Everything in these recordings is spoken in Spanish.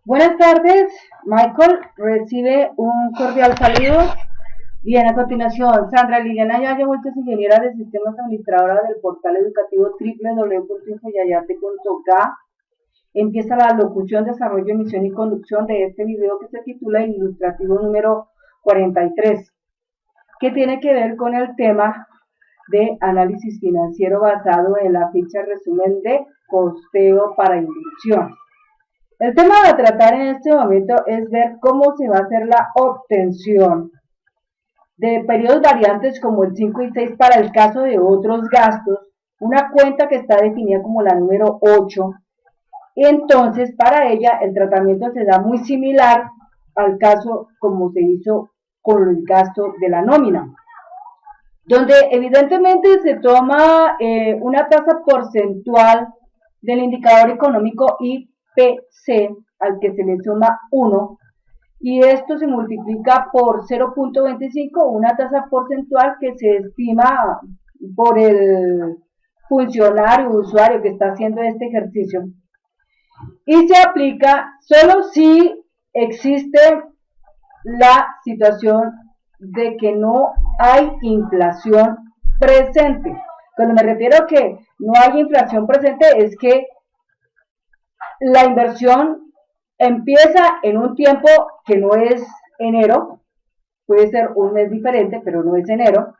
Buenas tardes, Michael. Recibe un cordial saludo. Bien, a continuación, Sandra Liliana Yaya Vueltas, ingeniera de sistemas, administradora del portal educativo www.infoyayate.ga. Empieza la locución, desarrollo, emisión y conducción de este video que se titula Ilustrativo número 43, que tiene que ver con el tema de análisis financiero basado en la ficha resumen de costeo para inversión. El tema a tratar en este momento es ver cómo se va a hacer la obtención de periodos variantes como el 5 y 6 para el caso de otros gastos, una cuenta que está definida como la número 8, y entonces para ella el tratamiento se da muy similar al caso como se hizo con el gasto de la nómina, donde evidentemente se toma una tasa porcentual del indicador económico IPC al que se le suma 1, y esto se multiplica por 0.25, una tasa porcentual que se estima por el funcionario o usuario que está haciendo este ejercicio, y se aplica solo si existe la situación de que no hay inflación presente. Cuando me refiero a que no hay inflación presente es que la inversión empieza en un tiempo que no es enero, puede ser un mes diferente, pero no es enero,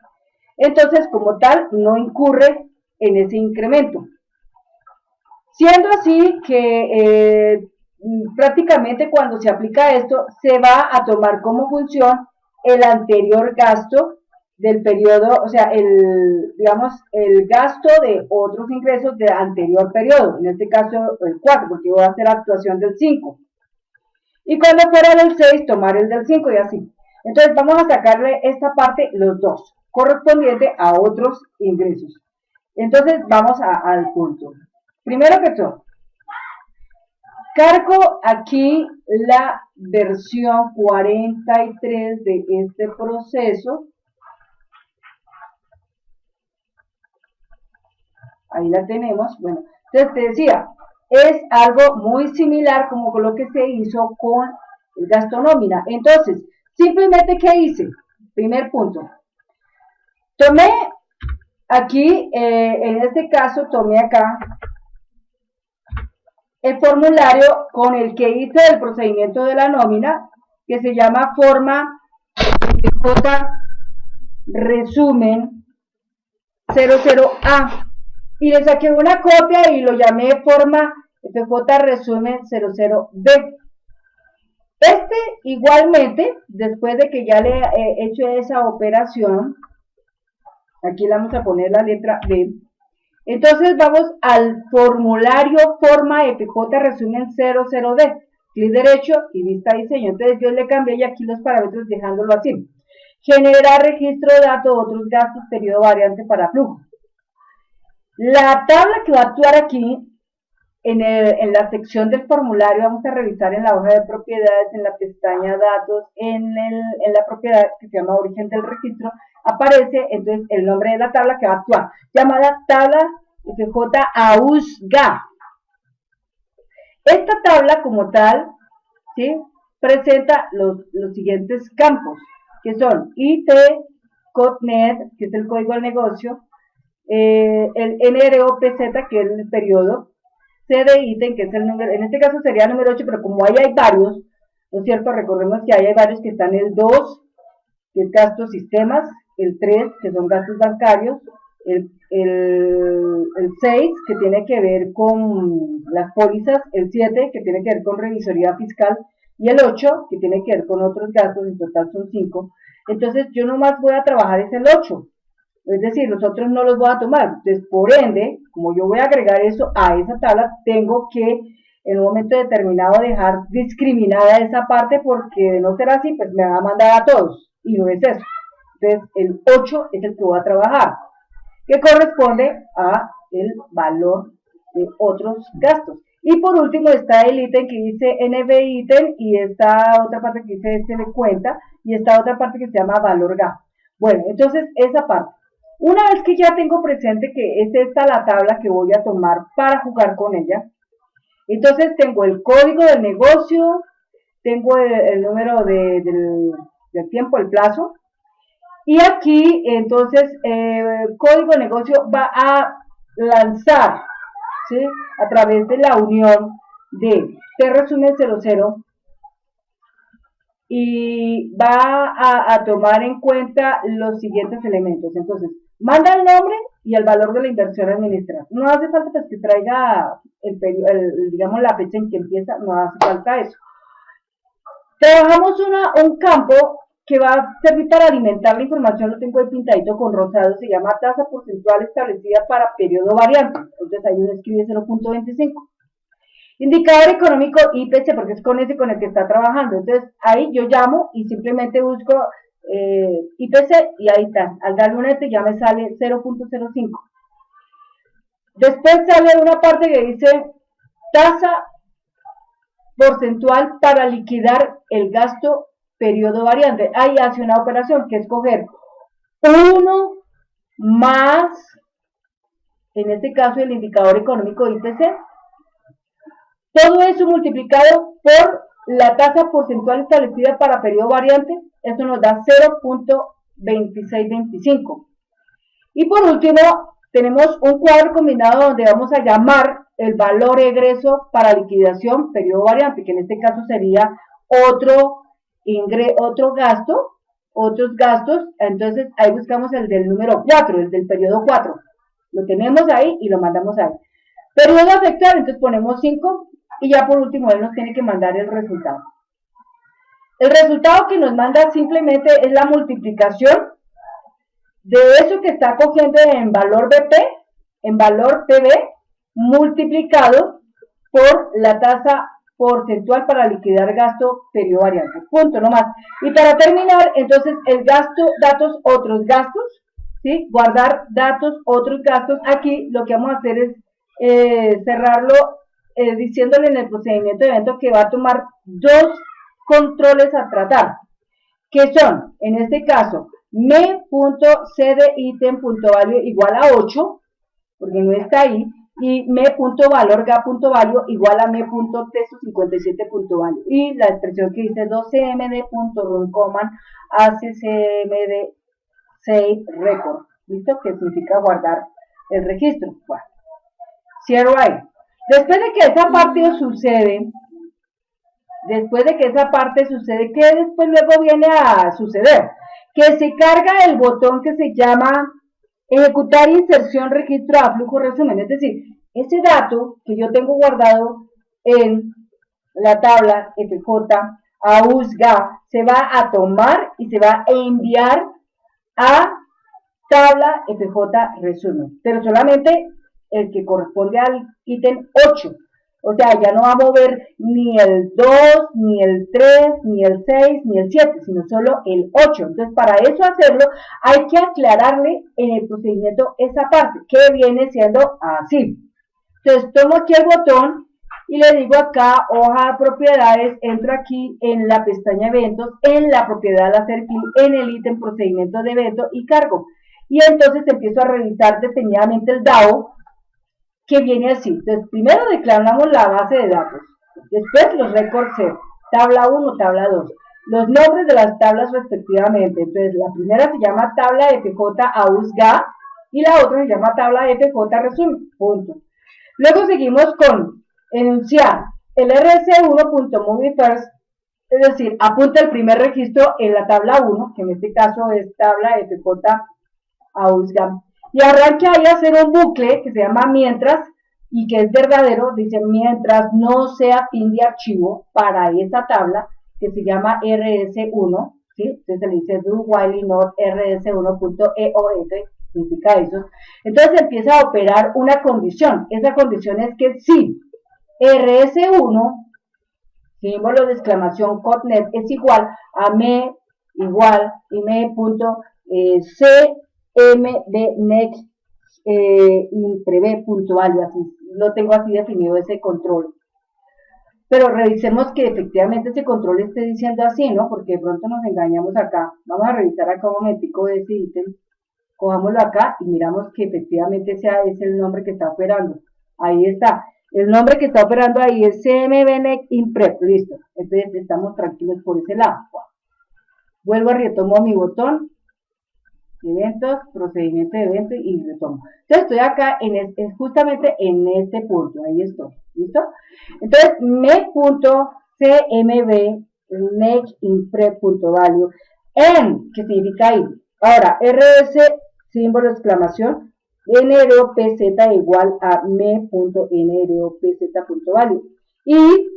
entonces como tal no incurre en ese incremento. Siendo así que prácticamente cuando se aplica esto, se va a tomar como función el anterior gasto del periodo, o sea, el gasto de otros ingresos del anterior periodo, en este caso el 4, porque voy a hacer actuación del 5. Y cuando fuera del 6, tomar el del 5 y así. Entonces vamos a sacarle esta parte, los dos, correspondiente a otros ingresos. Entonces vamos al punto. Primero que todo, cargo aquí la versión 43 de este proceso. Ahí la tenemos. Bueno, entonces te decía, es algo muy similar como con lo que se hizo con el gasto nómina. Entonces, simplemente, ¿qué hice? Primer punto. Tomé aquí, en este caso, tomé acá el formulario con el que hice el procedimiento de la nómina, que se llama forma FJ resumen 00A, y le saqué una copia y lo llamé forma FJ resumen 00B. Este igualmente, después de que ya le he hecho esa operación, aquí le vamos a poner la letra B. Entonces vamos al formulario forma FJ resumen 00D, clic derecho y vista diseño. Entonces yo le cambié y aquí los parámetros dejándolo así. Generar registro de datos, otros gastos, periodo variante para flujo. La tabla que va a actuar aquí en la sección del formulario, vamos a revisar en la hoja de propiedades, en la pestaña datos, en la propiedad que se llama origen del registro, aparece entonces el nombre de la tabla que va a actuar, llamada tabla FJ AUSGA. Esta tabla como tal, ¿sí?, presenta los siguientes campos, que son IT, CODNET, que es el código del negocio, el NROPZ, que es el periodo, C de ítem, que es el número, en este caso sería el número 8, pero como ahí hay varios, ¿no es cierto? Recordemos que ahí hay varios que están el 2, que es gastos sistemas, el 3, que son gastos bancarios, el 6, que tiene que ver con las pólizas, el 7, que tiene que ver con revisoría fiscal, y el 8, que tiene que ver con otros gastos, en total son 5. Entonces yo nomás voy a trabajar es el 8. Es decir, los otros no los voy a tomar. Entonces, por ende, como yo voy a agregar eso a esa tabla, tengo que en un momento determinado dejar discriminada esa parte, porque de no ser así, pues me va a mandar a todos, y no es eso. Entonces, el 8 es el que voy a trabajar, que corresponde a el valor de otros gastos. Y por último está el ítem que dice NB ítem, y esta otra parte que dice este de cuenta, y esta otra parte que se llama valor gasto. Bueno, entonces esa parte. Una vez que ya tengo presente que es esta la tabla que voy a tomar para jugar con ella, Entonces tengo el código del negocio, tengo el número del tiempo, el plazo, y aquí entonces código de negocio va a lanzar, ¿sí?, a través de la unión de T-Resumen 00 y va a tomar en cuenta los siguientes elementos. Entonces, manda el nombre y el valor de la inversión administrada. No hace falta pues, que traiga digamos la fecha en que empieza, no hace falta eso. Trabajamos un campo que va a servir para alimentar la información, lo tengo ahí pintadito con rosado, se llama tasa porcentual establecida para periodo variante. Entonces ahí uno escribe 0.25. Indicador económico IPC, porque es con ese con el que está trabajando. Entonces ahí yo llamo y simplemente busco IPC y ahí está. Al darle una enter ya me sale 0.05. Después sale una parte que dice tasa porcentual para liquidar el gasto periodo variante. Ahí hace una operación que es coger 1 más, en este caso, el indicador económico IPC. Todo eso multiplicado por la tasa porcentual establecida para periodo variante, eso nos da 0.2625. Y por último, tenemos un cuadro combinado donde vamos a llamar el valor egreso para liquidación periodo variante, que en este caso sería otros gastos. Entonces ahí buscamos el del número 4, el del periodo 4. Lo tenemos ahí y lo mandamos ahí. Periodo afectado, entonces ponemos 5 y ya por último él nos tiene que mandar el resultado. El resultado que nos manda simplemente es la multiplicación de eso que está cogiendo en valor BP, en valor PB, multiplicado por la tasa porcentual para liquidar gasto periodo variante. Punto, no más. Y para terminar, entonces, el gasto, datos, otros gastos, ¿sí? Guardar datos, otros gastos. Aquí lo que vamos a hacer es cerrarlo diciéndole en el procedimiento de evento que va a tomar dos controles a tratar, que son, en este caso, me.cdItem.value igual a 8, porque no está ahí, y me.valor.ga.value igual a me.texto57.value, y la expresión que dice 12md.runCommand accmd save record, ¿listo? Que significa guardar el registro. Bueno, cierro ahí. Después de que esa parte sucede, ¿qué después luego viene a suceder? Que se carga el botón que se llama ejecutar inserción registro a flujo resumen, es decir, ese dato que yo tengo guardado en la tabla FJ a USGA se va a tomar y se va a enviar a tabla FJ resumen, pero solamente el que corresponde al ítem 8. O sea, ya no va a mover ni el 2, ni el 3, ni el 6, ni el 7, sino solo el 8. Entonces, para eso hacerlo, hay que aclararle en el procedimiento esa parte, que viene siendo así. Entonces, tomo aquí el botón y le digo acá, hoja de propiedades, entro aquí en la pestaña eventos, en la propiedad al hacer clic en el ítem procedimiento de evento y cargo. Y entonces empiezo a revisar detenidamente el DAO, que viene así. Entonces, primero declaramos la base de datos, después los récords set, tabla 1, tabla 2, los nombres de las tablas respectivamente. Entonces, la primera se llama tabla FJ AUSGA y la otra se llama tabla FJ resumen, punto. Luego seguimos con enunciar el rc1.movieFirst, es decir, apunta el primer registro en la tabla 1, que en este caso es tabla FJ AUSGA. Y arranque ahí a hacer un bucle que se llama mientras y que es verdadero, dice mientras no sea fin de archivo para esa tabla que se llama rs1, ¿sí? Entonces se le dice do while not rs1.eof, significa eso. Entonces empieza a operar una condición, esa condición es que si rs1, símbolo de exclamación codnet, es igual a me igual y me.c mdnext impreve.value, así lo tengo así definido ese control, pero revisemos que efectivamente ese control esté diciendo así, ¿no? Porque de pronto nos engañamos acá. Vamos a revisar acá un momentico de ese ítem, cojámoslo acá y miramos que efectivamente ese es el nombre que está operando. Ahí está. El nombre que está operando ahí es CMBNEC Imprep, listo. Entonces estamos tranquilos por ese lado. Vuelvo a retomo mi botón, eventos, procedimiento de evento y retomo. Entonces estoy acá justamente en este punto, ahí estoy, ¿listo? Entonces me.cmb necimprep.value en, que significa ahí. Ahora, rs, símbolo de exclamación, nropz igual a me.nropz.value y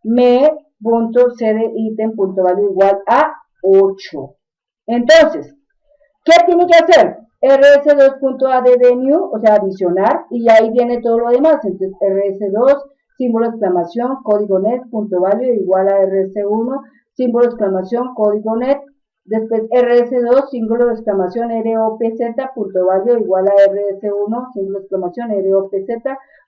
me.cditem.value igual a 8. Entonces, ¿qué tiene que hacer? rs2.addNew, o sea, adicionar, y ahí viene todo lo demás. Entonces, rs2, símbolo de exclamación, código net.value igual a rs1, símbolo de exclamación, código net. Después, rs2, símbolo de exclamación, ropz.value igual a rs1, símbolo de exclamación, ropz.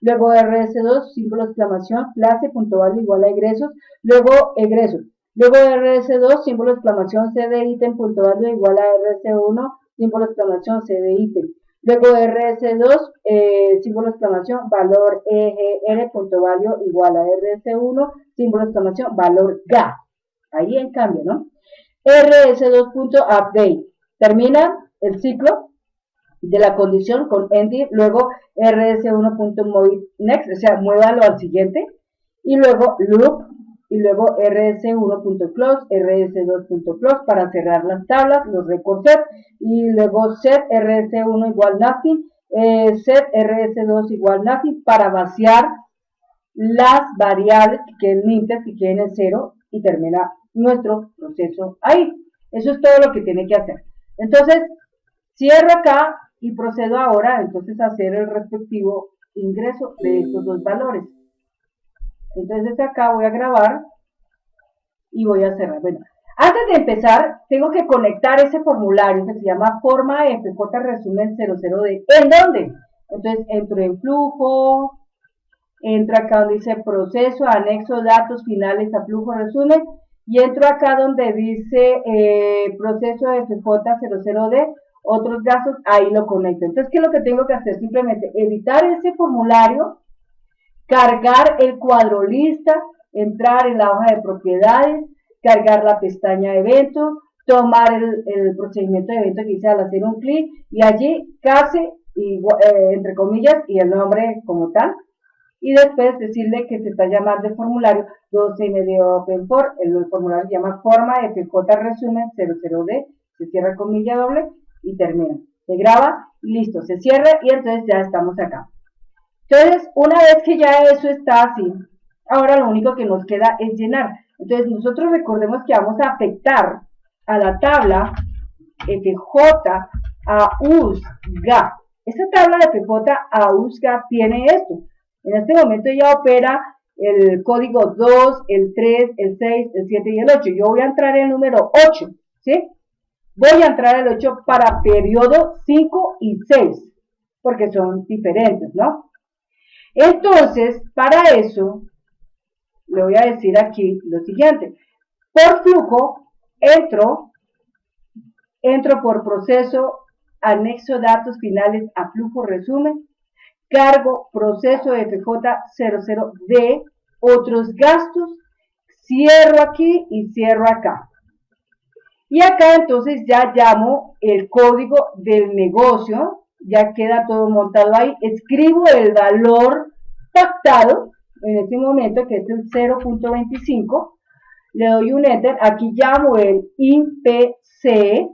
Luego, rs2, símbolo de exclamación, clase.value igual a egresos. Luego, egresos. Luego rs2, símbolo de exclamación, cditem.value igual a rs1, símbolo de exclamación, cditem. Luego rs2, símbolo de exclamación, valor egr.value igual a rs1, símbolo de exclamación, valor ga. Ahí en cambio, ¿no? rs2.update. Termina el ciclo de la condición con ending, luego rs1.moveNext, o sea, muévalo al siguiente, y luego loop, y luego rs1.close, rs2.close para cerrar las tablas, los record set, y luego set rs1 igual nothing, set rs2 igual nothing para vaciar las variables que queden limpias, que queden en cero, y termina nuestro proceso ahí. Eso es todo lo que tiene que hacer. Entonces, cierro acá y procedo ahora entonces a hacer el respectivo ingreso de estos dos valores. Entonces acá voy a grabar y voy a cerrar. Bueno, antes de empezar, tengo que conectar ese formulario que se llama forma FJ resumen 00D. ¿En dónde? Entonces entro en flujo, entro acá donde dice proceso, anexo, datos finales a flujo resumen, y entro acá donde dice proceso FJ00D, otros gastos, ahí lo conecto. Entonces, ¿qué es lo que tengo que hacer? Simplemente editar ese formulario, cargar el cuadro lista, entrar en la hoja de propiedades, cargar la pestaña de evento, tomar el procedimiento de evento que hice al hacer un clic, y allí case, entre comillas, y el nombre como tal, y después decirle que se está llamando el formulario 12 Open For, el formulario se llama forma FJ resumen 00D, se cierra comilla doble y termina. Se graba y listo, se cierra y entonces ya estamos acá. Entonces, una vez que ya eso está así, ahora lo único que nos queda es llenar. Entonces, nosotros recordemos que vamos a afectar a la tabla FJ a USGA. Esta tabla de FJ a USGA tiene esto. En este momento ya opera el código 2, el 3, el 6, el 7 y el 8. Yo voy a entrar en el número 8, ¿sí? Voy a entrar el 8 para periodo 5 y 6, porque son diferentes, ¿no? Entonces, para eso, le voy a decir aquí lo siguiente. Por flujo, entro por proceso, anexo datos finales a flujo resumen, cargo proceso FJ00D, otros gastos, cierro aquí y cierro acá. Y acá entonces ya llamo el código del negocio, ya queda todo montado ahí, escribo el valor pactado en este momento, que es el 0.25, le doy un enter, aquí llamo el IPC,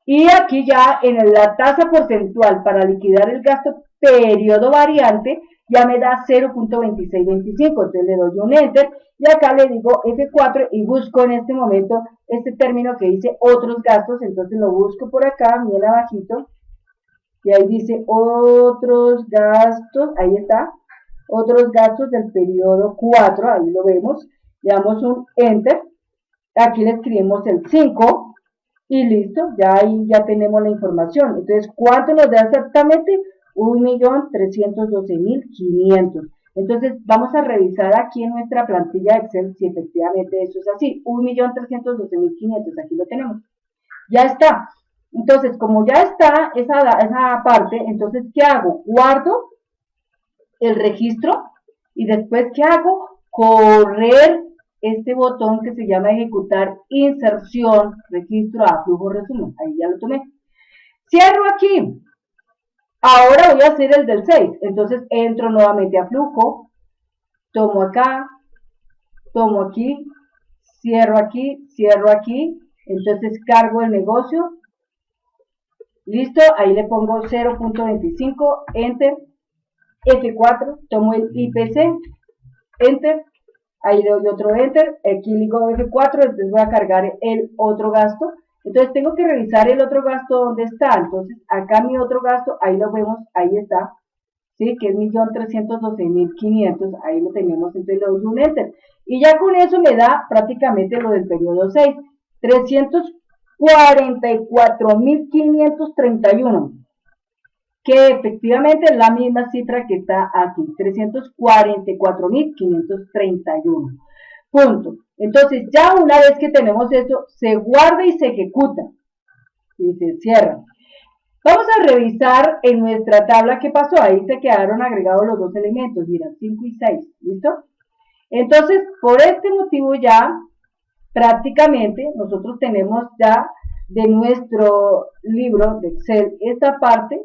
y aquí ya en la tasa porcentual para liquidar el gasto periodo variante, ya me da 0.2625, entonces le doy un enter, y acá le digo F4 y busco en este momento este término que dice otros gastos, entonces lo busco por acá, bien abajito, y ahí dice otros gastos, ahí está, otros gastos del periodo 4, ahí lo vemos, le damos un enter, aquí le escribimos el 5, y listo, ya ahí ya tenemos la información. Entonces, ¿cuánto nos da exactamente? 1.312.500. Entonces, vamos a revisar aquí en nuestra plantilla de Excel si efectivamente eso es así. 1.312.500, aquí lo tenemos. Ya está. Entonces, como ya está esa parte, entonces, ¿qué hago? Guardo el registro y después, ¿qué hago? Correr este botón que se llama ejecutar inserción, registro a flujo resumen. Ahí ya lo tomé. Cierro aquí. Ahora voy a hacer el del 6. Entonces entro nuevamente a flujo, tomo acá, tomo aquí, cierro aquí, entonces cargo el negocio, listo, ahí le pongo 0.25, enter, F4, tomo el IPC, enter, ahí le doy otro enter, aquí le digo F4, entonces voy a cargar el otro gasto, entonces tengo que revisar el otro gasto donde está, entonces acá mi otro gasto, ahí lo vemos, ahí está, ¿sí? Que es 1.312.500, ahí lo tenemos, entonces le doy un enter. Y ya con eso me da prácticamente lo del periodo 6, 344.531, que efectivamente es la misma cifra que está aquí, 344.531. Punto. Entonces, ya una vez que tenemos esto, se guarda y se ejecuta. Y se cierra. Vamos a revisar en nuestra tabla qué pasó. Ahí se quedaron agregados los dos elementos, mira, 5 y 6, ¿listo? Entonces, por este motivo ya, prácticamente, nosotros tenemos ya de nuestro libro de Excel esta parte,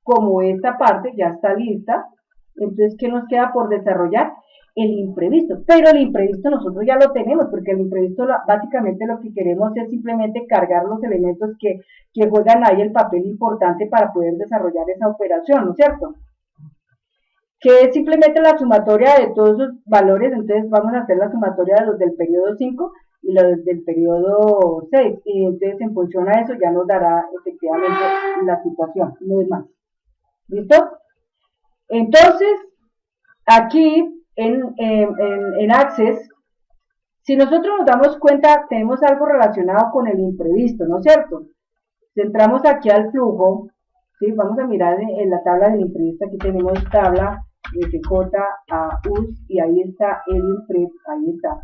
como esta parte ya está lista. Entonces, ¿qué nos queda por desarrollar? El imprevisto, pero el imprevisto nosotros ya lo tenemos, porque el imprevisto básicamente lo que queremos es simplemente cargar los elementos que juegan ahí el papel importante para poder desarrollar esa operación, ¿no es cierto? Que es simplemente la sumatoria de todos esos valores. Entonces vamos a hacer la sumatoria de los del periodo 5 y los del periodo 6, y entonces en función a eso ya nos dará efectivamente la situación, no es más. ¿Listo? Entonces, aquí en Access, si nosotros nos damos cuenta, tenemos algo relacionado con el imprevisto, ¿no es cierto? Si entramos aquí al flujo, ¿sí? Vamos a mirar en la tabla del imprevisto, aquí tenemos tabla FJ a US y ahí está el imprevisto, ahí está.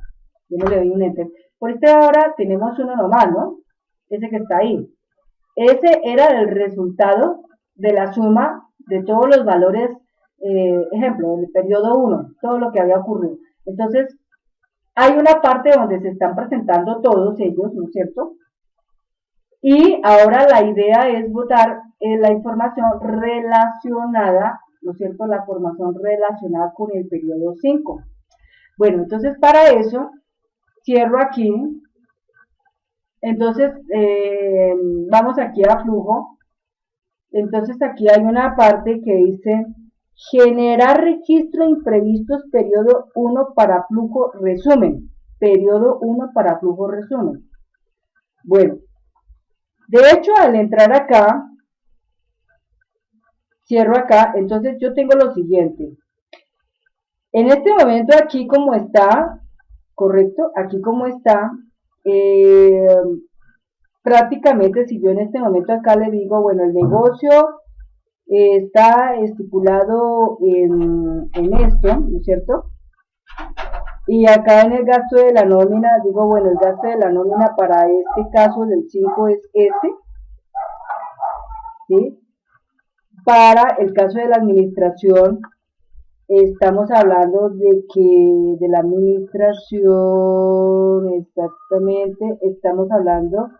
Yo no le doy un enter. Por este ahora tenemos uno normal, ¿no? Ese que está ahí. Ese era el resultado de la suma de todos los valores, ejemplo, del periodo 1, todo lo que había ocurrido. Entonces, hay una parte donde se están presentando todos ellos, ¿no es cierto? Y ahora la idea es botar la información relacionada, ¿no es cierto? La información relacionada con el periodo 5. Bueno, entonces para eso, cierro aquí. Entonces, vamos aquí a flujo. Entonces aquí hay una parte que dice generar registro imprevistos periodo 1 para flujo resumen. Periodo 1 para flujo resumen. Bueno, de hecho al entrar acá, cierro acá, entonces yo tengo lo siguiente. En este momento aquí como está, correcto, aquí como está, prácticamente si yo en este momento acá le digo, bueno, el negocio está estipulado en esto, ¿no es cierto? Y acá en el gasto de la nómina, digo, bueno, el gasto de la nómina para este caso del 5 es este, ¿sí? Para el caso de la administración, estamos hablando de que de la administración, exactamente, estamos hablando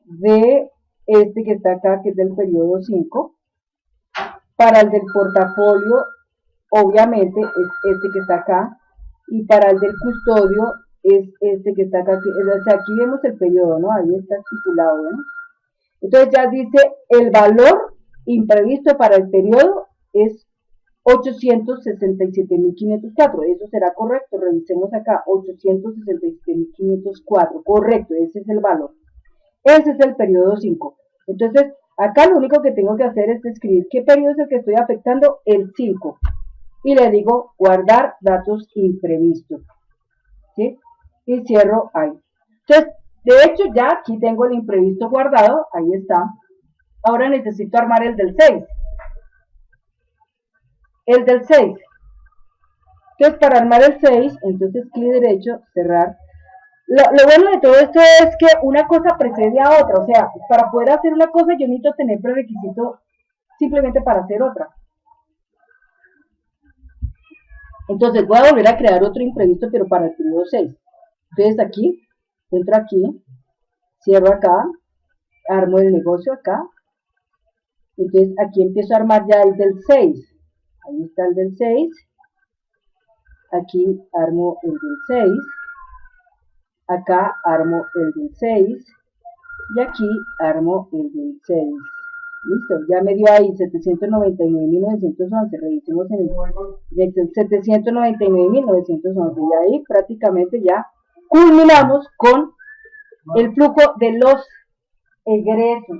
de este que está acá, que es del periodo 5. Para el del portafolio, obviamente, es este que está acá. Y para el del custodio, es este que está acá. O sea, aquí vemos el periodo, ¿no? Ahí está estipulado, ¿no? Entonces ya dice, el valor imprevisto para el periodo es 867.504. Eso será correcto. Revisemos acá, 867.504. Correcto, ese es el valor. Ese es el periodo 5. Entonces, acá lo único que tengo que hacer es escribir qué periodo es el que estoy afectando, el 5. Y le digo guardar datos imprevistos. ¿Sí? Y cierro ahí. Entonces, de hecho, ya aquí tengo el imprevisto guardado. Ahí está. Ahora necesito armar el del 6. El del 6. Entonces, para armar el 6, entonces clic derecho, cerrar. Lo bueno de todo esto es que una cosa precede a otra. O sea, para poder hacer una cosa yo necesito tener prerequisito simplemente para hacer otra. Entonces voy a volver a crear otro imprevisto, pero para el periodo 6. Entonces aquí, entro aquí, cierro acá, armo el negocio acá. Entonces aquí empiezo a armar ya el del 6. Ahí está el del 6. Aquí armo el del 6. Acá armo el del 6. Y aquí armo el del 6. Listo, ya me dio ahí 799.911. Revisemos en el Excel 799.911. Y ahí prácticamente ya culminamos con el flujo de los egresos.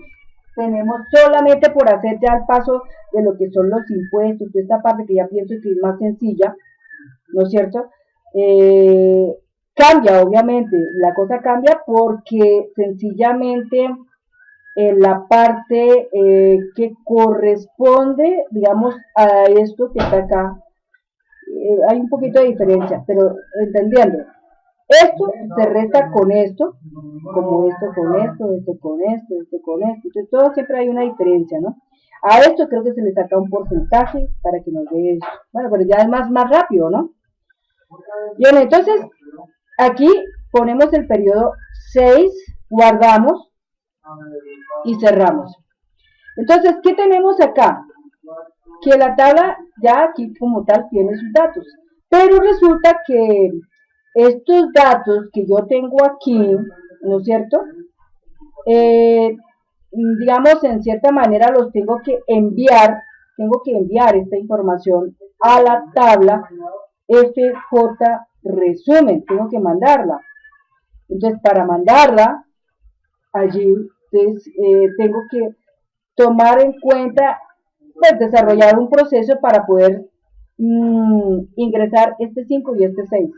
Tenemos solamente por hacer ya el paso de lo que son los impuestos, de esta parte que ya pienso que es más sencilla, ¿no es cierto? Cambia, obviamente, la cosa cambia porque sencillamente la parte que corresponde, digamos, a esto que está acá, hay un poquito de diferencia, pero entendiendo, esto se resta con esto, como esto con esto, esto con esto, esto con esto, entonces todo siempre hay una diferencia, ¿no? A esto creo que se le saca un porcentaje para que nos dé eso. Bueno, pero ya es más rápido, ¿no? Bien, entonces, aquí ponemos el periodo 6, guardamos y cerramos. Entonces, ¿qué tenemos acá? Que la tabla ya aquí como tal tiene sus datos, pero resulta que estos datos que yo tengo aquí, ¿no es cierto? Digamos, en cierta manera los tengo que enviar esta información a la tabla FJ resumen, tengo que mandarla. Entonces, para mandarla allí, entonces, tengo que tomar en cuenta, pues, desarrollar un proceso para poder ingresar este 5 y este 6.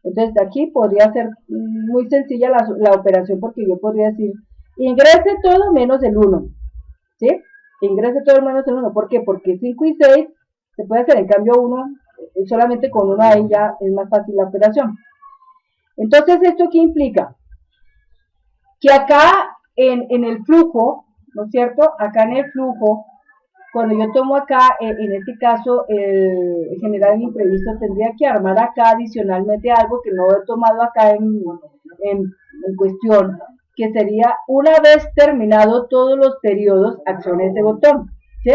Entonces, aquí podría ser muy sencilla la operación, porque yo podría decir, ingrese todo menos el 1, ¿sí? Ingrese todo menos el 1, ¿por qué? Porque 5 y 6 se puede hacer, en cambio 1, solamente con 1 ahí ya es más fácil la operación. Entonces, ¿esto qué implica? Que acá en el flujo, ¿no es cierto? Acá en el flujo, cuando yo tomo acá, en este caso, el general imprevisto, tendría que armar acá adicionalmente algo que no he tomado acá en cuestión, que sería, una vez terminado todos los periodos, acciona ese botón, ¿sí?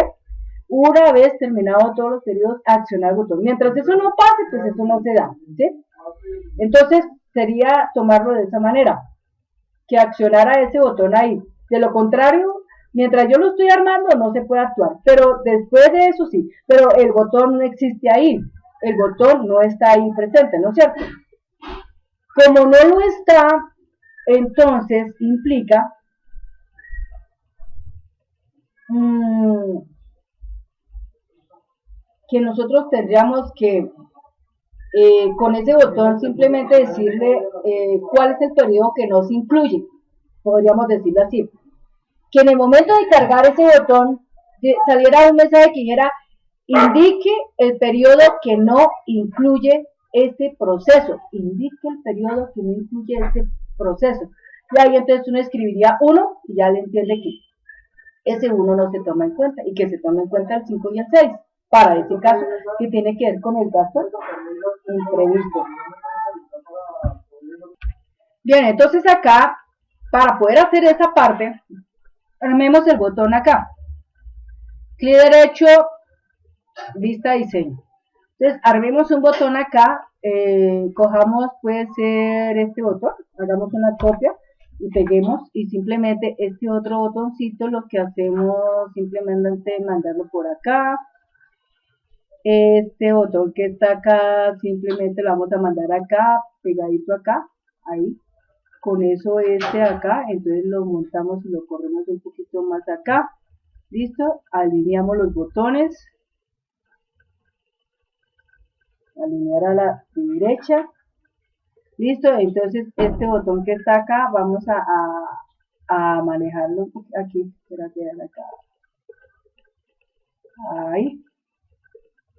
Una vez terminado todos los periodos, accionar el botón. Mientras eso no pase, pues eso no se da, ¿sí? Entonces, sería tomarlo de esa manera, que accionara ese botón ahí. De lo contrario, mientras yo lo estoy armando, no se puede actuar. Pero después de eso sí, pero el botón no existe ahí. El botón no está ahí presente, ¿no es cierto? Como no lo está, entonces implica que nosotros tendríamos que con ese botón simplemente decirle cuál es el periodo que no se incluye, podríamos decirlo así. Que en el momento de cargar ese botón saliera un mensaje que dijera, indique el periodo que no incluye este proceso, indique el periodo que no incluye este proceso. Y ahí entonces uno escribiría 1 y ya le entiende que ese 1 no se toma en cuenta y que se toma en cuenta el 5 y el 6. Para ese caso que tiene que ver con el gasto imprevisto. Bien, entonces acá, para poder hacer esa parte, armemos el botón acá. Clic derecho, vista diseño. Entonces, armemos un botón acá, cojamos, puede ser este botón, hagamos una copia y peguemos, y simplemente este otro botoncito lo que hacemos simplemente mandarlo por acá. Este botón que está acá simplemente lo vamos a mandar acá, pegadito acá, ahí. Con eso este acá, entonces lo montamos y lo corremos un poquito más acá. Listo, alineamos los botones. Alinear a la derecha. Listo, entonces este botón que está acá vamos a manejarlo aquí. Espérate, acá. Ahí.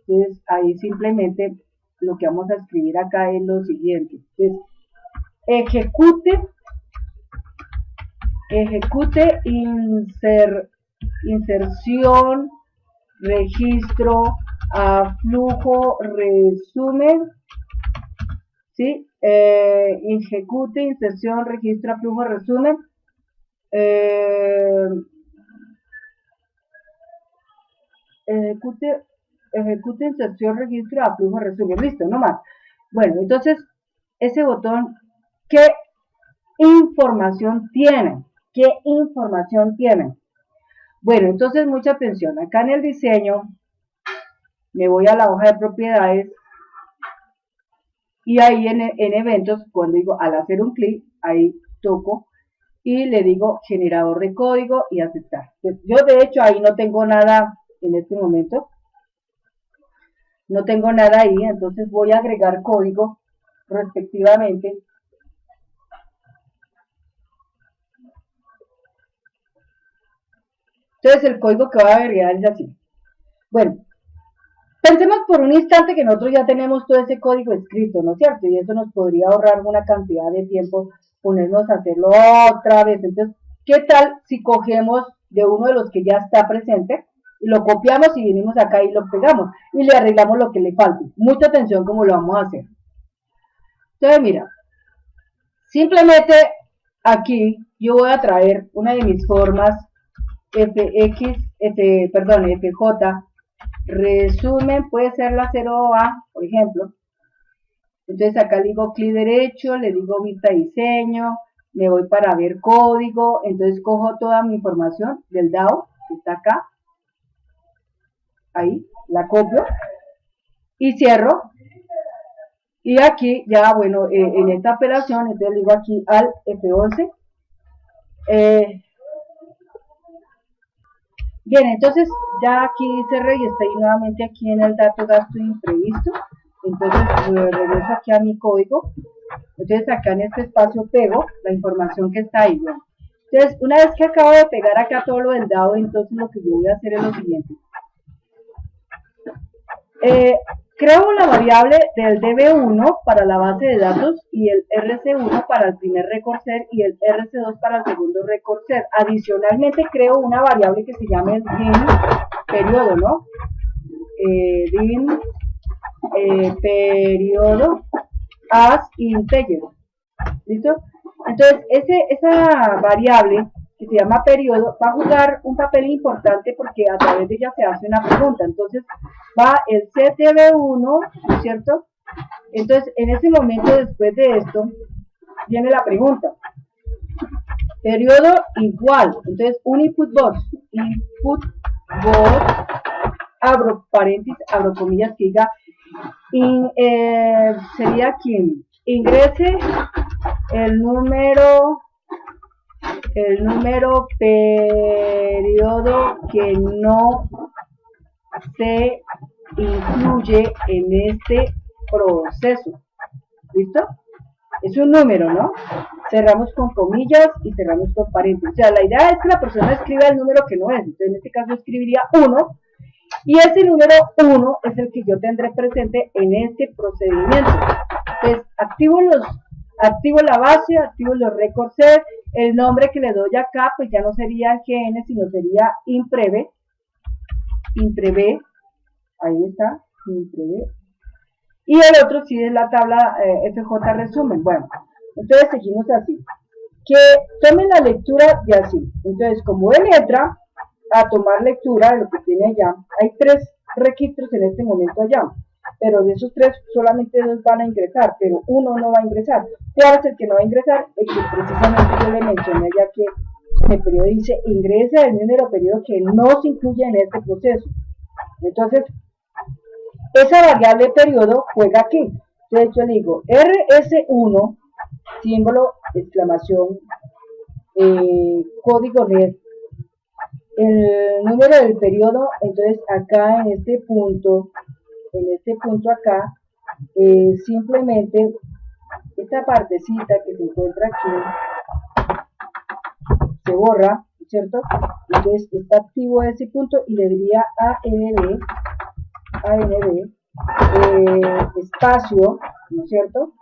Entonces ahí simplemente lo que vamos a escribir acá es lo siguiente. Entonces, ejecute inserción, registro, a flujo resumen, ¿sí? Ejecute, inserción, registro a flujo resumen. Ejecute, inserción, registro a flujo resumen. Listo, no más. Bueno, entonces, ese botón, ¿qué información tiene? ¿Qué información tiene? Bueno, entonces mucha atención. Acá en el diseño, me voy a la hoja de propiedades y ahí en eventos, cuando digo al hacer un clic, ahí toco y le digo generador de código y aceptar. Pues yo de hecho ahí no tengo nada en este momento. No tengo nada ahí, entonces voy a agregar código respectivamente. Entonces el código que voy a agregar es así. Bueno, pensemos por un instante que nosotros ya tenemos todo ese código escrito, ¿no es cierto? Y eso nos podría ahorrar una cantidad de tiempo ponernos a hacerlo otra vez. Entonces, ¿qué tal si cogemos de uno de los que ya está presente y lo copiamos y venimos acá y lo pegamos y le arreglamos lo que le falte? Mucha atención cómo lo vamos a hacer. Entonces, mira, simplemente aquí yo voy a traer una de mis formas FJ, resumen, puede ser la 0A, por ejemplo. Entonces acá le digo clic derecho, le digo vista diseño, me voy para ver código, entonces cojo toda mi información del DAO, que está acá, ahí, la copio, y cierro, y aquí ya, bueno, en esta operación, entonces le digo aquí al F11, bien, entonces ya aquí cerré y estoy nuevamente aquí en el dato gasto imprevisto. Entonces regreso aquí a mi código. Entonces acá en este espacio pego la información que está ahí. Bueno, entonces una vez que acabo de pegar acá todo lo del dado, entonces lo que yo voy a hacer es lo siguiente. Creo la variable del DB1 para la base de datos y el RC1 para el primer record set y el RC2 para el segundo record set. Adicionalmente creo una variable que se llama el dim periodo, ¿no? Dim periodo as integer. ¿Listo? Entonces, esa variable que se llama periodo va a jugar un papel importante porque a través de ella se hace una pregunta. Entonces, va el CTB1, ¿no es cierto? Entonces, en ese momento, después de esto, viene la pregunta. Periodo igual. Entonces, un input box. Input box, abro paréntesis, abro comillas, que diga, sería aquí, ingrese el número periodo que no se incluye en este proceso. ¿Listo? Es un número, ¿no? Cerramos con comillas y cerramos con paréntesis. O sea, la idea es que la persona escriba el número que no es. Entonces, en este caso escribiría 1. Y ese número 1 es el que yo tendré presente en este procedimiento. Entonces, activo la base, activo los records set, el nombre que le doy acá, pues ya no sería GN, sino sería impreve, ahí está, impreve, y el otro sí es la tabla FJ resumen. Bueno, entonces seguimos así, que tomen la lectura de así. Entonces, como él entra a tomar lectura de lo que tiene allá, hay 3 registros en este momento allá, pero de esos 3 solamente 2 van a ingresar, pero uno no va a ingresar. ¿Cuál es el que no va a ingresar? El que precisamente yo le mencioné ya que en el periodo dice ingresa el número periodo que no se incluye en este proceso. Entonces, esa variable periodo juega aquí. Entonces yo le digo RS1, símbolo, exclamación, código red, el número del periodo. Entonces acá en este punto acá, simplemente esta partecita que se encuentra aquí se borra, ¿cierto? Entonces está activo ese punto y le diría AND, espacio, ¿no es cierto?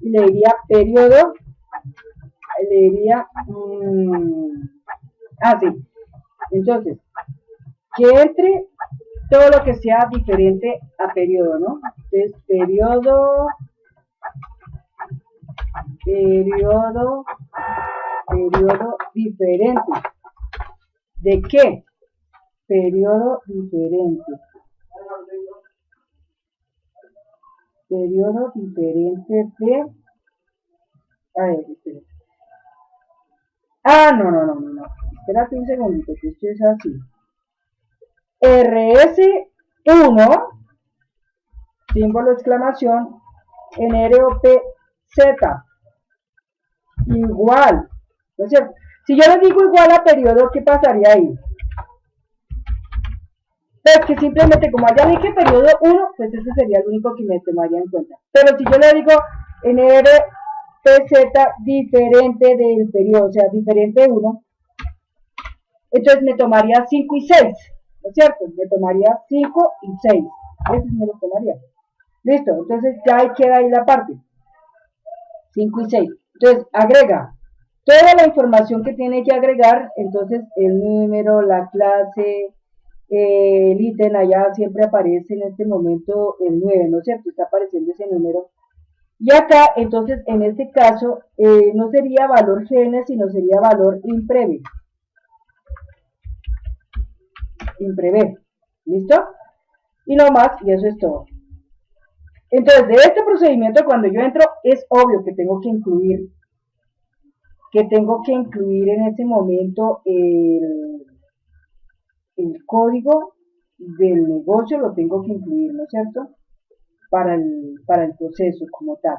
Y le diría periodo, le diría, sí, entonces, que entre todo lo que sea diferente a periodo, ¿no? Entonces, periodo diferente. ¿De qué? Periodo diferente. Periodo diferente de... A ver, espérate. No. Espérate un segundito, que esto es así. RS1, símbolo de exclamación, NROPZ, igual, ¿no es cierto? Si yo le digo igual a periodo, ¿qué pasaría ahí? Pues que simplemente, como allá dije periodo 1, pues ese sería el único que me tomaría en cuenta. Pero si yo le digo NRPZ diferente del periodo, o sea, diferente de 1, entonces me tomaría 5 y 6, ¿no es cierto? Me tomaría 5 y 6. Ese me lo tomaría. Listo, entonces ya ahí queda ahí la parte. 5 y 6. Entonces, agrega toda la información que tiene que agregar, entonces el número, la clase, el ítem, allá siempre aparece en este momento el 9, ¿no es cierto? Está apareciendo ese número. Y acá, entonces, en este caso, no sería valor GN, sino sería valor impreve. Impreve. ¿Listo? Y no más, y eso es todo. Entonces, de este procedimiento, cuando yo entro, es obvio que tengo que incluir en ese momento el código del negocio, lo tengo que incluir, ¿no es cierto? Para el proceso como tal,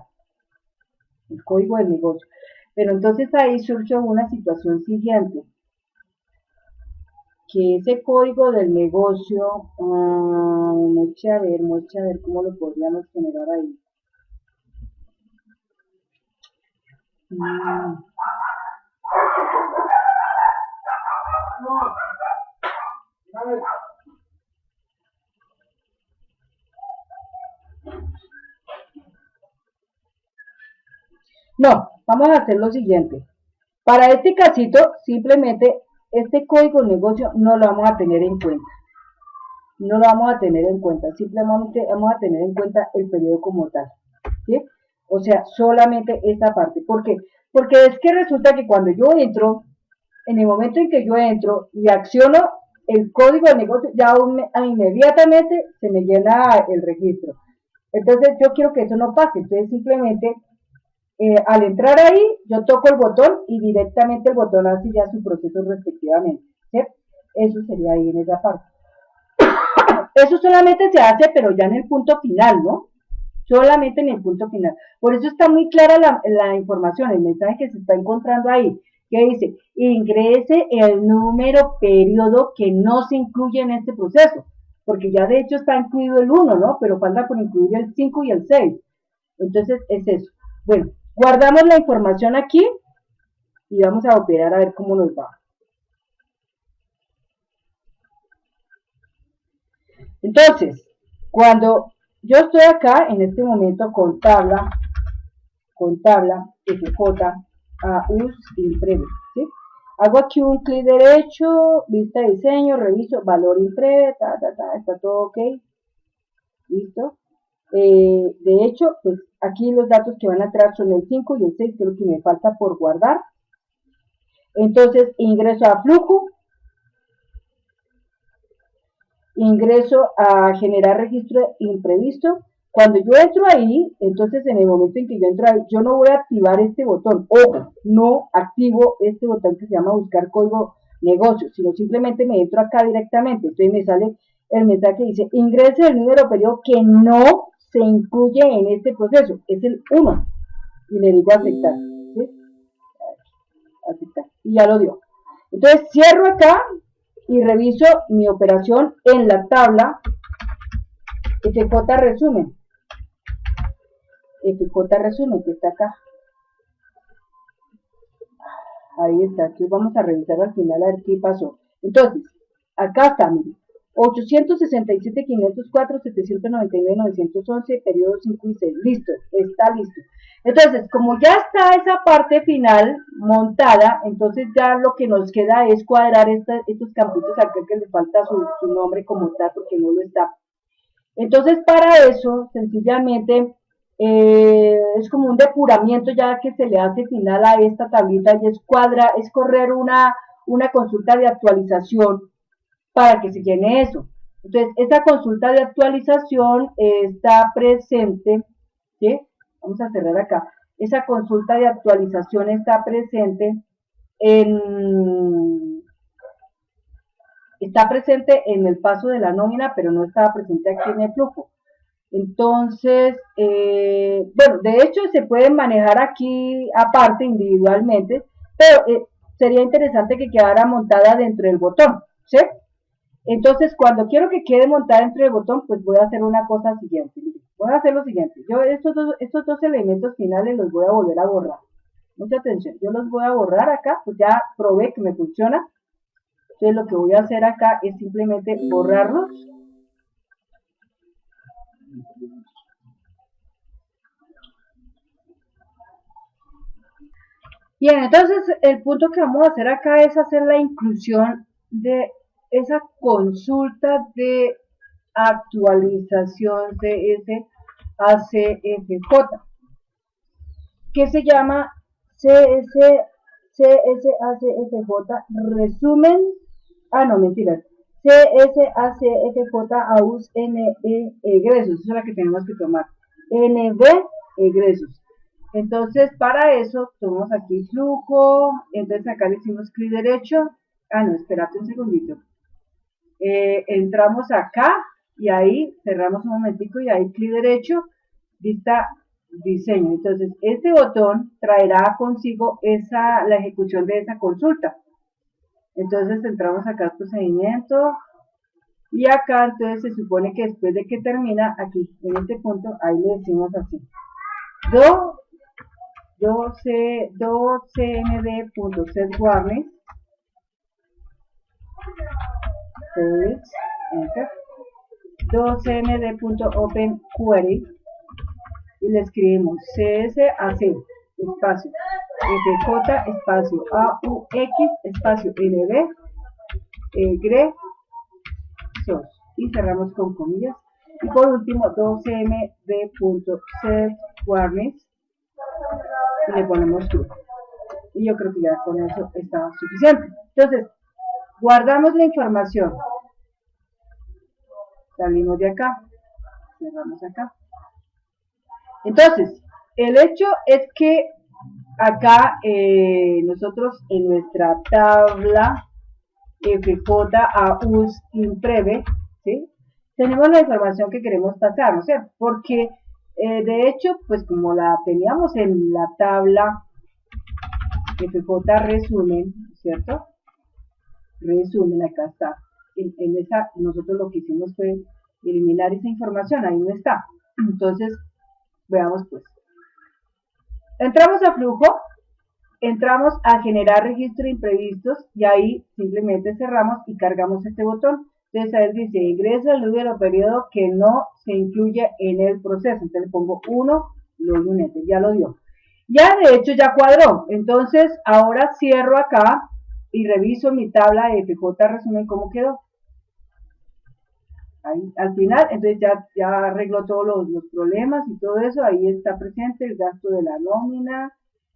el código del negocio. Pero entonces ahí surge una situación siguiente, que ese código del negocio, muestre a ver cómo lo podríamos generar ahí. No, vamos a hacer lo siguiente. Para este casito, simplemente este código de negocio no lo vamos a tener en cuenta. No lo vamos a tener en cuenta, simplemente vamos a tener en cuenta el periodo como tal. ¿Sí? O sea, solamente esta parte. ¿Por qué? Porque es que resulta que cuando yo entro, en el momento en que yo entro y acciono el código de negocio, ya inmediatamente se me llena el registro. Entonces yo quiero que eso no pase, entonces simplemente al entrar ahí, yo toco el botón y directamente el botón hace ya su proceso respectivamente. ¿Sí? Eso sería ahí en esa parte. Eso solamente se hace, pero ya en el punto final, ¿no? Solamente en el punto final. Por eso está muy clara la información, el mensaje que se está encontrando ahí, que dice, ingrese el número periodo que no se incluye en este proceso, porque ya de hecho está incluido el 1, ¿no? Pero falta por incluir el 5 y el 6. Entonces es eso. Bueno, guardamos la información aquí y vamos a operar a ver cómo nos va. Entonces, cuando yo estoy acá en este momento con tabla FJ a US impreve, ¿sí? Hago aquí un clic derecho, vista de diseño, reviso, valor impreve, está todo ok, listo. De hecho, pues aquí los datos que van a entrar son el 5 y el 6, que es lo que me falta por guardar. Entonces ingreso a flujo, ingreso a generar registro imprevisto. Cuando yo entro ahí, entonces en el momento en que yo entro ahí, yo no voy a activar este botón. Ojo, no activo este botón que se llama buscar código negocio, sino simplemente me entro acá directamente. Entonces me sale el mensaje que dice, ingrese el número periodo que no se incluye en este proceso. Es el 1. Y le digo aceptar. ¿Sí? Aceptar. Y ya lo dio. Entonces cierro acá y reviso mi operación en la tabla FJ resumen. FJ resumen que está acá. Ahí está. Entonces vamos a revisar al final a ver qué pasó. Entonces, acá está, miren. 867, 504, 799, 911, periodo 5 y 6. Listo, está listo. Entonces, como ya está esa parte final montada, entonces ya lo que nos queda es cuadrar estos campitos acá que le falta su nombre como tal, porque no lo está. Entonces, para eso, sencillamente, es como un depuramiento ya que se le hace final a esta tablita y es correr una consulta de actualización para que se llene eso. Entonces, esa consulta de actualización está presente, ¿sí? Vamos a cerrar acá. Esa consulta de actualización está presente en, el paso de la nómina, pero no estaba presente aquí en el flujo. Entonces, bueno, de hecho se pueden manejar aquí aparte individualmente, pero sería interesante que quedara montada dentro del botón, ¿sí? Entonces, cuando quiero que quede montada dentro del botón, pues voy a hacer una cosa siguiente. Voy a hacer lo siguiente. Yo estos dos elementos finales los voy a volver a borrar. Mucha atención. Yo los voy a borrar acá, pues ya probé que me funciona. Entonces, lo que voy a hacer acá es simplemente borrarlos. Bien, entonces el punto que vamos a hacer acá es hacer la inclusión de esa consulta de actualización CSACFJ, que se llama CSACFJ resumen, no mentiras, CSACFJ AUS NE egresos, esa es la que tenemos que tomar, NB egresos. Entonces, para eso, tomamos aquí flujo, entonces acá le hicimos clic derecho, no, espérate un segundito, entramos acá, y ahí cerramos un momentico, y ahí clic derecho, vista diseño. Entonces, este botón traerá consigo la ejecución de esa consulta. Entonces, entramos acá al procedimiento, y acá, entonces, se supone que después de que termina, aquí, en este punto, ahí le decimos así, cmd.setWarning, enter, cmd.openQuery, y le escribimos CSAC, espacio, FJ, espacio, AUX, espacio, NB, egresos, y cerramos con comillas. Y por último, 2cmd.setWarning, y le ponemos true. Y yo creo que ya con eso está suficiente. Entonces, guardamos la información. Salimos de acá. Cerramos acá. Entonces, el hecho es que acá nosotros en nuestra tabla FJ AUS IMPREVE, ¿sí? Tenemos la información que queremos pasar, ¿no es cierto? Porque de hecho, pues como la teníamos en la tabla FJ resumen, ¿cierto? Resumen, acá está. En esa, nosotros lo que hicimos fue eliminar esa información, ahí no está. Entonces, veamos pues. Entramos a flujo, entramos a generar registro de imprevistos y ahí simplemente cerramos y cargamos este botón. Entonces ahí dice, ingresa el número periodo que no se incluye en el proceso. Entonces le pongo 1 y lo doy un enter, ya lo dio. Ya de hecho ya cuadró. Entonces ahora cierro acá y reviso mi tabla de FJ resumen cómo quedó. Ahí, al final, entonces ya arregló todos los problemas y todo eso. Ahí está presente el gasto de la nómina,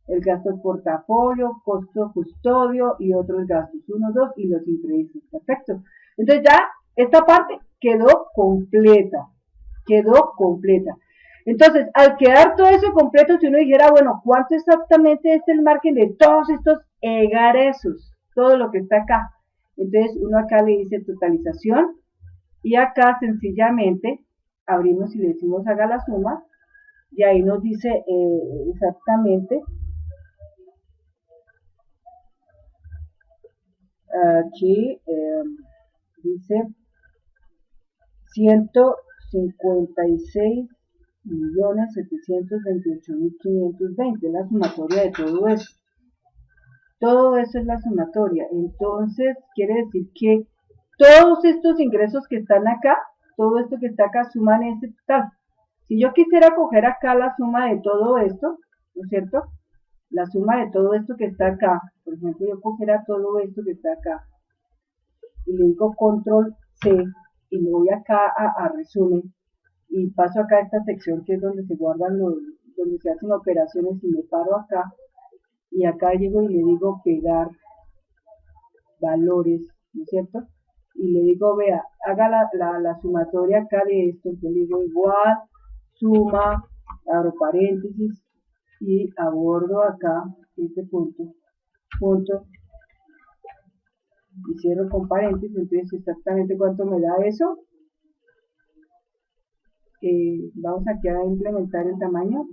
el gasto de portafolio, costo custodio y otros gastos, 1, 2 y los imprevistos. Perfecto. Entonces ya esta parte quedó completa. Quedó completa. Entonces, al quedar todo eso completo, si uno dijera, bueno, ¿cuánto exactamente es el margen de todos estos egresos? Todo lo que está acá. Entonces, uno acá le dice totalización y acá sencillamente abrimos y le decimos haga la suma y ahí nos dice exactamente aquí dice 156.728.520, la sumatoria de todo eso. Todo eso es la sumatoria. Entonces, quiere decir que todos estos ingresos que están acá, todo esto que está acá, suman este total. Si yo quisiera coger acá la suma de todo esto, ¿no es cierto? La suma de todo esto que está acá, por ejemplo, yo cogiera todo esto que está acá, y le digo control C, y me voy acá a resumen, y paso acá a esta sección que es donde se guardan donde se hacen operaciones, y me paro acá, y acá llego y le digo pegar valores, ¿no es cierto? Y le digo, vea, haga la sumatoria acá de esto, yo le digo igual, suma, abro paréntesis, y abordo acá este punto, y cierro con paréntesis. Entonces exactamente cuánto me da eso. Vamos aquí a implementar el tamaño,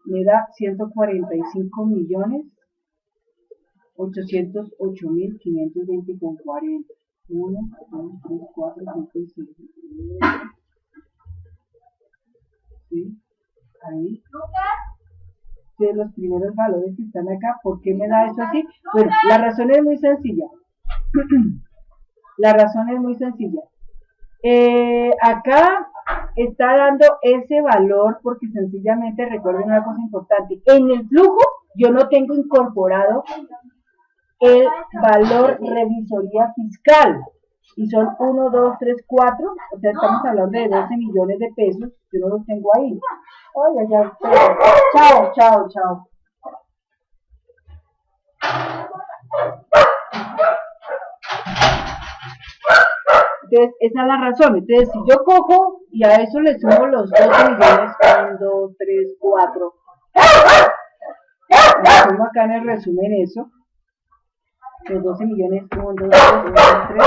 me da 145.808.520,40. 1, 2, 3, 4, 5 y 6. ¿Sí? Ahí. De los primeros valores que están acá. ¿Por qué me da eso así? Bueno, la razón es muy sencilla. La razón es muy sencilla. Acá está dando ese valor porque sencillamente recuerden una cosa importante. En el flujo yo no tengo incorporado el valor revisoría fiscal. Y son 1, 2, 3, 4. O sea, estamos hablando de 12 millones de pesos. Yo no los tengo ahí. Oye, ya. Chao, chao, chao. Entonces, esa es la razón. Entonces, si yo cojo y a eso le sumo los 12 millones, 1, 2, 3, 4. Le sumo acá en el resumen eso. Los 12 millones, 1, 2, 3, 3.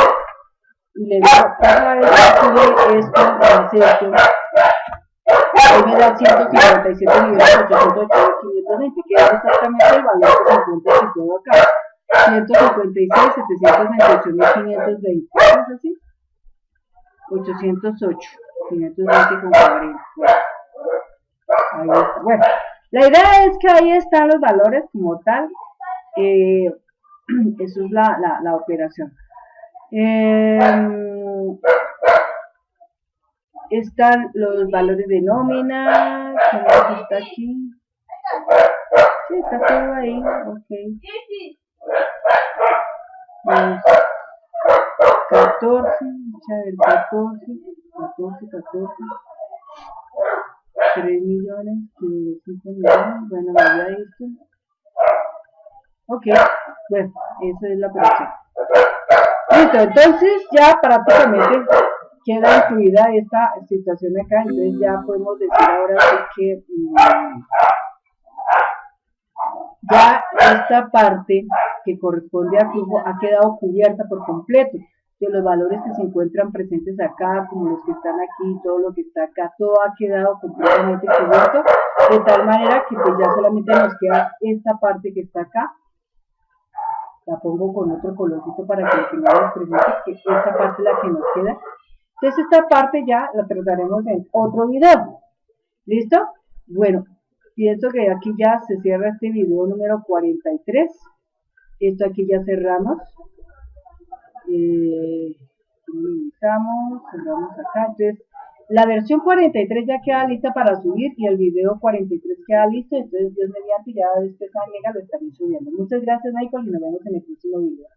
Y le digo, cada vez que sube esto, esto, ahí me da 157.808.520, que es exactamente el valor que se encuentra situado acá. 156.728.520. ¿Es así? 808.520,40. Ahí está. Bueno, la idea es que ahí están los valores como tal. Eso es la operación. Están los valores de nómina. ¿Qué más está aquí? Sí, está todo ahí. Ok. 14, el 14, 3 millones, 5 millones, bueno, me da esto. Ok, bueno, esa es la operación. Listo, entonces ya prácticamente queda incluida esta situación acá, entonces ya podemos decir ahora sí que ya esta parte que corresponde a flujo ha quedado cubierta por completo. De los valores que se encuentran presentes acá, como los que están aquí, todo lo que está acá, todo ha quedado completamente cubierto, de tal manera que pues ya solamente nos queda esta parte que está acá. La pongo con otro colorcito para que tengamos presente que esta parte es la que nos queda. Entonces esta parte ya la trataremos en otro video. ¿Listo? Bueno, pienso que aquí ya se cierra este video número 43. Esto aquí ya cerramos. Cerramos acá. Entonces la versión 43 ya queda lista para subir y el video 43 queda listo. Entonces Dios mediante ya después a Mega lo estaré subiendo. Muchas gracias, Michael, y nos vemos en el próximo video.